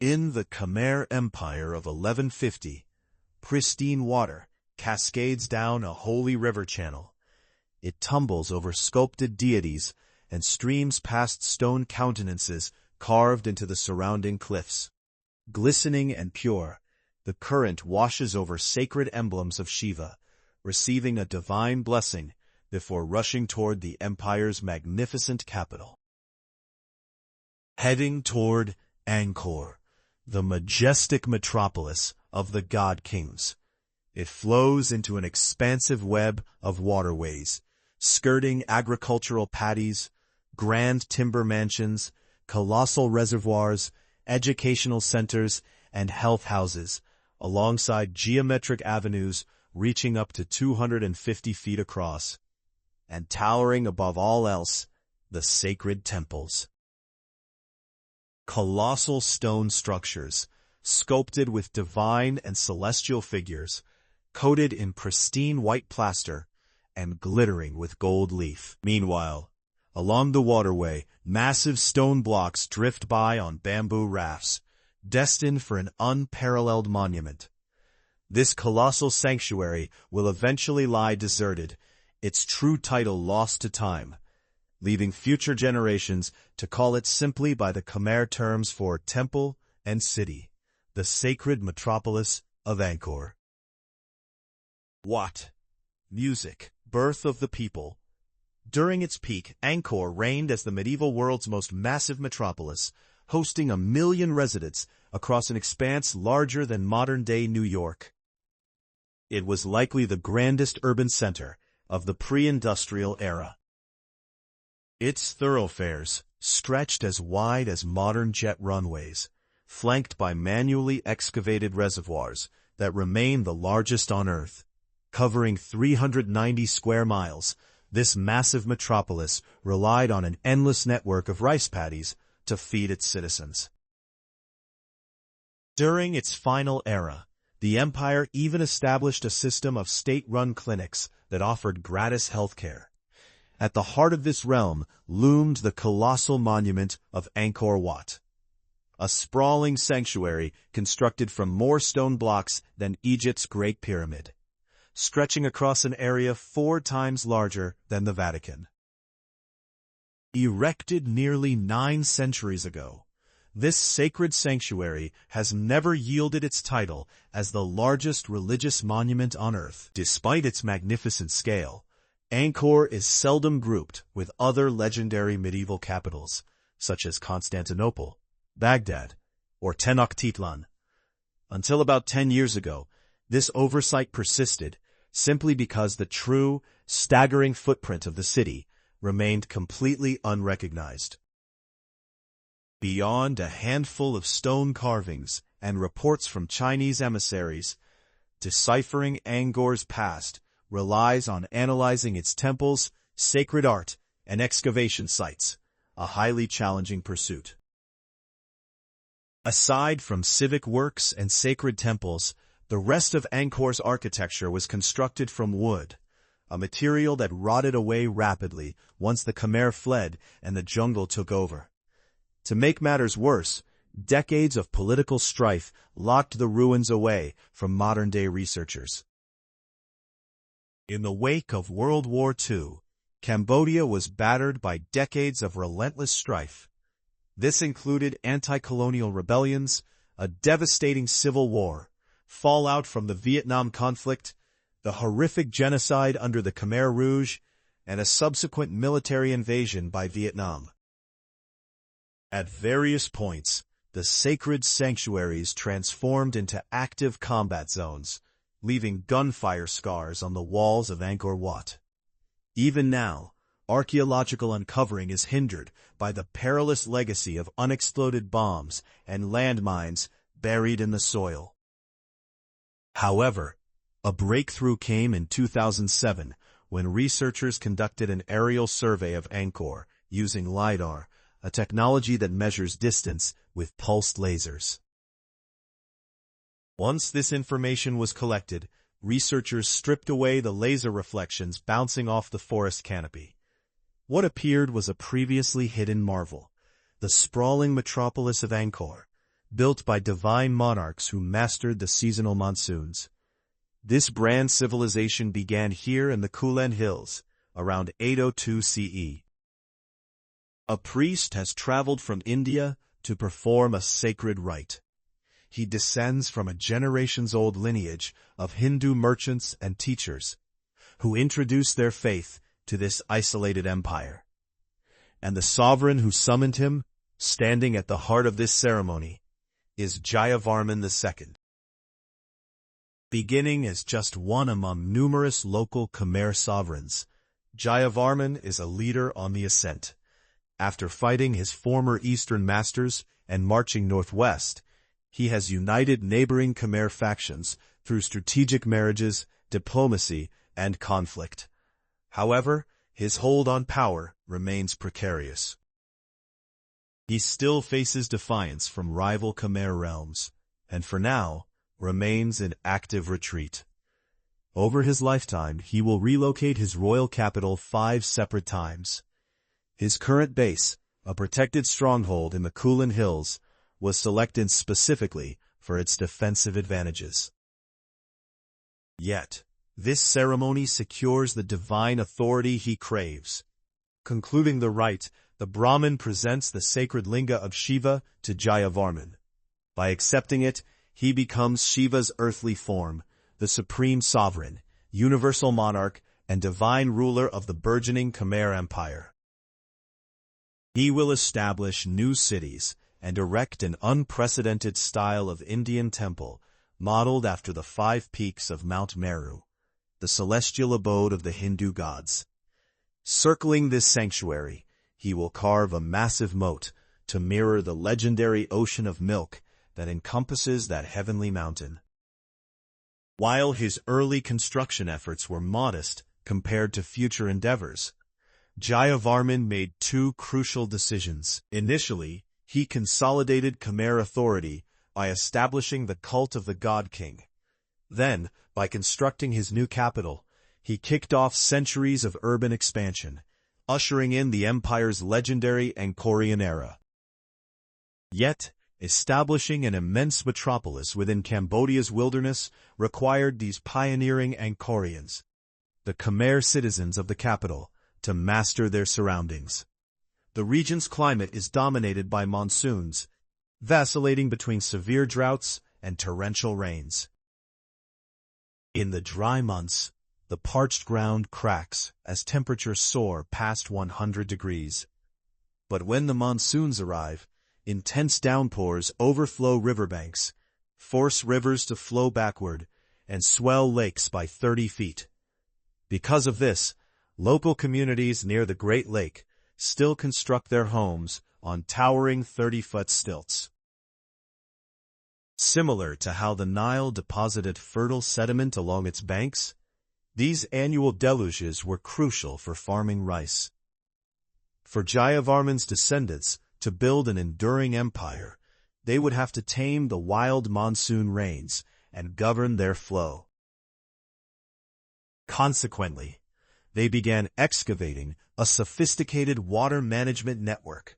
In the Khmer Empire of 1150, pristine water cascades down a holy river channel. It tumbles over sculpted deities and streams past stone countenances carved into the surrounding cliffs. Glistening and pure, the current washes over sacred emblems of Shiva, receiving a divine blessing before rushing toward the empire's magnificent capital. Heading toward Angkor, the majestic metropolis of the God Kings. It flows into an expansive web of waterways, skirting agricultural paddies, grand timber mansions, colossal reservoirs, educational centers, and health houses, alongside geometric avenues reaching up to 250 feet across, and towering above all else, the sacred temples. Colossal stone structures, sculpted with divine and celestial figures, coated in pristine white plaster, and glittering with gold leaf. Meanwhile, along the waterway, massive stone blocks drift by on bamboo rafts, destined for an unparalleled monument. This colossal sanctuary will eventually lie deserted, its true title lost to time, leaving future generations to call it simply by the Khmer terms for temple and city, the sacred metropolis of Angkor. Wat. Music, birth of the people. During its peak, Angkor reigned as the medieval world's most massive metropolis, hosting 1 million residents across an expanse larger than modern-day New York. It was likely the grandest urban center of the pre-industrial era. Its thoroughfares stretched as wide as modern jet runways, flanked by manually excavated reservoirs that remain the largest on Earth. Covering 390 square miles, this massive metropolis relied on an endless network of rice paddies to feed its citizens. During its final era, the empire even established a system of state-run clinics that offered gratis healthcare. At the heart of this realm loomed the colossal monument of Angkor Wat, a sprawling sanctuary constructed from more stone blocks than Egypt's Great Pyramid, stretching across an area 4 times larger than the Vatican. Erected nearly 9 centuries ago, this sacred sanctuary has never yielded its title as the largest religious monument on Earth. Despite its magnificent scale, Angkor is seldom grouped with other legendary medieval capitals, such as Constantinople, Baghdad, or Tenochtitlan. Until about 10 years ago, this oversight persisted simply because the true, staggering footprint of the city remained completely unrecognized. Beyond a handful of stone carvings and reports from Chinese emissaries, deciphering Angkor's past relies on analyzing its temples, sacred art, and excavation sites, a highly challenging pursuit. Aside from civic works and sacred temples, the rest of Angkor's architecture was constructed from wood, a material that rotted away rapidly once the Khmer fled and the jungle took over. To make matters worse, decades of political strife locked the ruins away from modern-day researchers. In the wake of World War II, Cambodia was battered by decades of relentless strife. This included anti-colonial rebellions, a devastating civil war, fallout from the Vietnam conflict, the horrific genocide under the Khmer Rouge, and a subsequent military invasion by Vietnam. At various points, the sacred sanctuaries transformed into active combat zones, leaving gunfire scars on the walls of Angkor Wat. Even now, archeological uncovering is hindered by the perilous legacy of unexploded bombs and landmines buried in the soil. However, a breakthrough came in 2007 when researchers conducted an aerial survey of Angkor using LiDAR, a technology that measures distance with pulsed lasers. Once this information was collected, researchers stripped away the laser reflections bouncing off the forest canopy. What appeared was a previously hidden marvel, the sprawling metropolis of Angkor, built by divine monarchs who mastered the seasonal monsoons. This grand civilization began here in the Kulen Hills, around 802 CE. A priest has traveled from India to perform a sacred rite. He descends from a generations-old lineage of Hindu merchants and teachers, who introduced their faith to this isolated empire. And the sovereign who summoned him, standing at the heart of this ceremony, is Jayavarman II. Beginning as just one among numerous local Khmer sovereigns, Jayavarman is a leader on the ascent. After fighting his former eastern masters and marching northwest, he has united neighboring Khmer factions through strategic marriages, diplomacy, and conflict. However, his hold on power remains precarious. He still faces defiance from rival Khmer realms, and for now, remains in active retreat. Over his lifetime, he will relocate his royal capital 5 separate times. His current base, a protected stronghold in the Kulen Hills, was selected specifically for its defensive advantages. Yet, this ceremony secures the divine authority he craves. Concluding the rite, the Brahmin presents the sacred linga of Shiva to Jayavarman. By accepting it, he becomes Shiva's earthly form, the supreme sovereign, universal monarch, and divine ruler of the burgeoning Khmer Empire. He will establish new cities and erect an unprecedented style of Indian temple modeled after the 5 peaks of Mount Meru, the celestial abode of the Hindu gods. Circling this sanctuary, he will carve a massive moat to mirror the legendary ocean of milk that encompasses that heavenly mountain. While his early construction efforts were modest compared to future endeavors, Jayavarman made 2 crucial decisions. Initially, he consolidated Khmer authority by establishing the cult of the God King. Then, by constructing his new capital, he kicked off centuries of urban expansion, ushering in the empire's legendary Angkorian era. Yet, establishing an immense metropolis within Cambodia's wilderness required these pioneering Angkorians, the Khmer citizens of the capital, to master their surroundings. The region's climate is dominated by monsoons, vacillating between severe droughts and torrential rains. In the dry months, the parched ground cracks as temperatures soar past 100 degrees. But when the monsoons arrive, intense downpours overflow riverbanks, force rivers to flow backward, and swell lakes by 30 feet. Because of this, local communities near the Great Lake still construct their homes on towering 30-foot stilts. Similar to how the Nile deposited fertile sediment along its banks, these annual deluges were crucial for farming rice. For Jayavarman's descendants to build an enduring empire, they would have to tame the wild monsoon rains and govern their flow. Consequently, they began excavating a sophisticated water management network,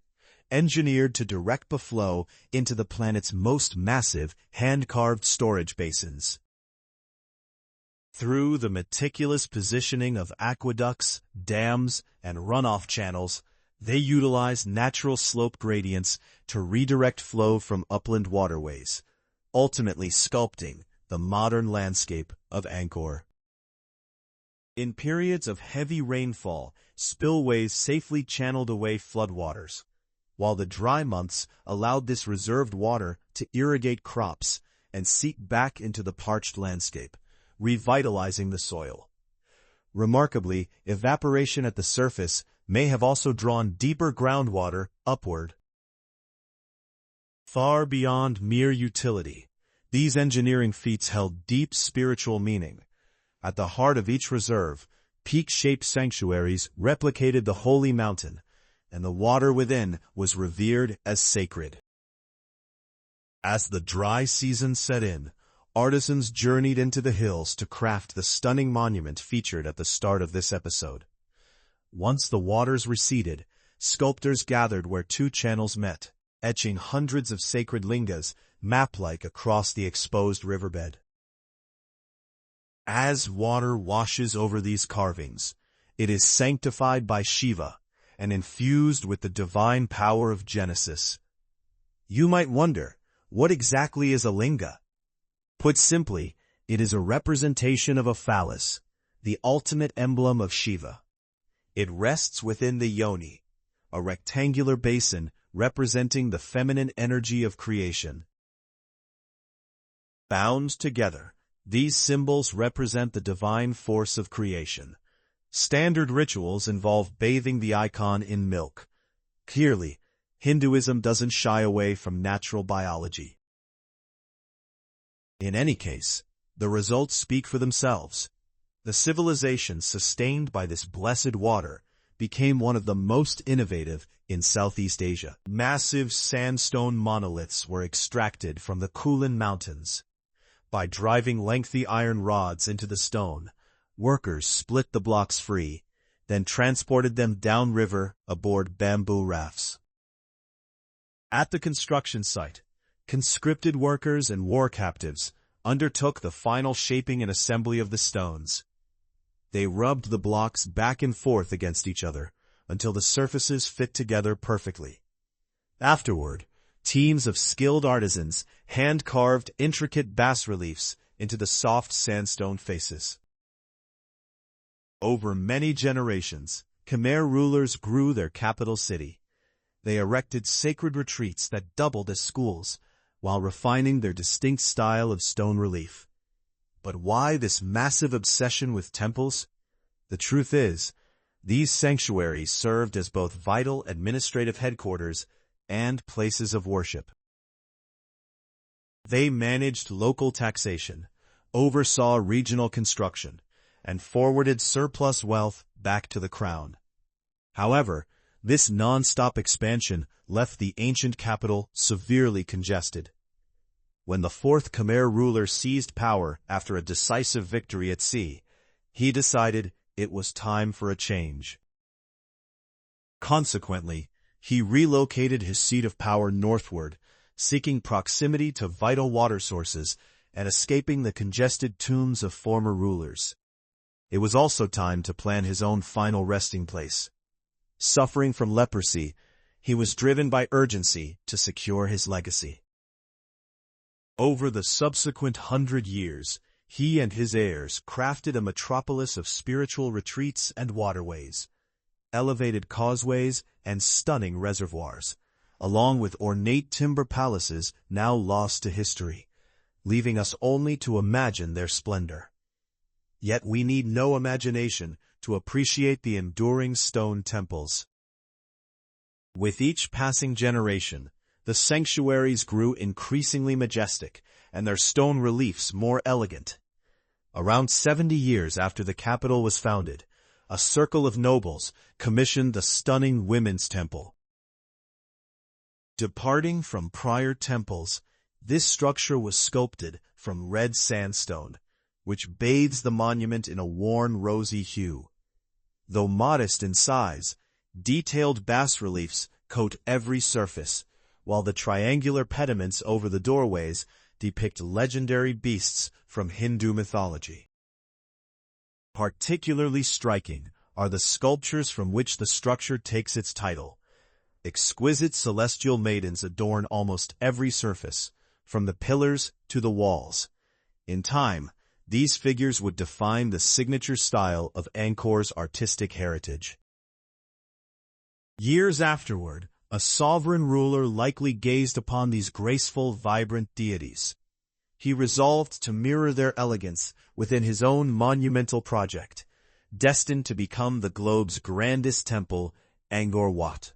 engineered to direct the flow into the planet's most massive hand-carved storage basins. Through the meticulous positioning of aqueducts, dams, and runoff channels, they utilize natural slope gradients to redirect flow from upland waterways, ultimately sculpting the modern landscape of Angkor. In periods of heavy rainfall, spillways safely channeled away floodwaters, while the dry months allowed this reserved water to irrigate crops and seep back into the parched landscape, revitalizing the soil. Remarkably, evaporation at the surface may have also drawn deeper groundwater upward. Far beyond mere utility, these engineering feats held deep spiritual meaning. At the heart of each reserve, peak-shaped sanctuaries replicated the holy mountain, and the water within was revered as sacred. As the dry season set in, artisans journeyed into the hills to craft the stunning monument featured at the start of this episode. Once the waters receded, sculptors gathered where 2 channels met, etching hundreds of sacred lingas, map-like across the exposed riverbed. As water washes over these carvings, it is sanctified by Shiva and infused with the divine power of Genesis. You might wonder, what exactly is a linga? Put simply, it is a representation of a phallus, the ultimate emblem of Shiva. It rests within the yoni, a rectangular basin representing the feminine energy of creation. Bound together, these symbols represent the divine force of creation. Standard rituals involve bathing the icon in milk. Clearly, Hinduism doesn't shy away from natural biology. In any case, the results speak for themselves. The civilization sustained by this blessed water became one of the most innovative in Southeast Asia. Massive sandstone monoliths were extracted from the Kulin Mountains. By driving lengthy iron rods into the stone, workers split the blocks free, then transported them downriver aboard bamboo rafts. At the construction site, conscripted workers and war captives undertook the final shaping and assembly of the stones. They rubbed the blocks back and forth against each other until the surfaces fit together perfectly. Afterward, teams of skilled artisans hand-carved intricate bas-reliefs into the soft sandstone faces. Over many generations, Khmer rulers grew their capital city. They erected sacred retreats that doubled as schools, while refining their distinct style of stone relief. But why this massive obsession with temples? The truth is, these sanctuaries served as both vital administrative headquarters and places of worship. They managed local taxation, oversaw regional construction, and forwarded surplus wealth back to the crown. However, this non-stop expansion left the ancient capital severely congested. When the fourth Khmer ruler seized power after a decisive victory at sea, he decided it was time for a change. Consequently, he relocated his seat of power northward, seeking proximity to vital water sources and escaping the congested tombs of former rulers. It was also time to plan his own final resting place. Suffering from leprosy, he was driven by urgency to secure his legacy. Over the subsequent 100 years, he and his heirs crafted a metropolis of spiritual retreats and waterways, elevated causeways, and stunning reservoirs, along with ornate timber palaces now lost to history, leaving us only to imagine their splendor. Yet we need no imagination to appreciate the enduring stone temples. With each passing generation, the sanctuaries grew increasingly majestic and their stone reliefs more elegant. Around 70 years after the capital was founded, a circle of nobles commissioned the stunning women's temple. Departing from prior temples, this structure was sculpted from red sandstone, which bathes the monument in a worn rosy hue. Though modest in size, detailed bas-reliefs coat every surface, while the triangular pediments over the doorways depict legendary beasts from Hindu mythology. Particularly striking are the sculptures from which the structure takes its title. Exquisite celestial maidens adorn almost every surface, from the pillars to the walls. In time, these figures would define the signature style of Angkor's artistic heritage. Years afterward, a sovereign ruler likely gazed upon these graceful, vibrant deities. He resolved to mirror their elegance within his own monumental project, destined to become the globe's grandest temple, Angkor Wat.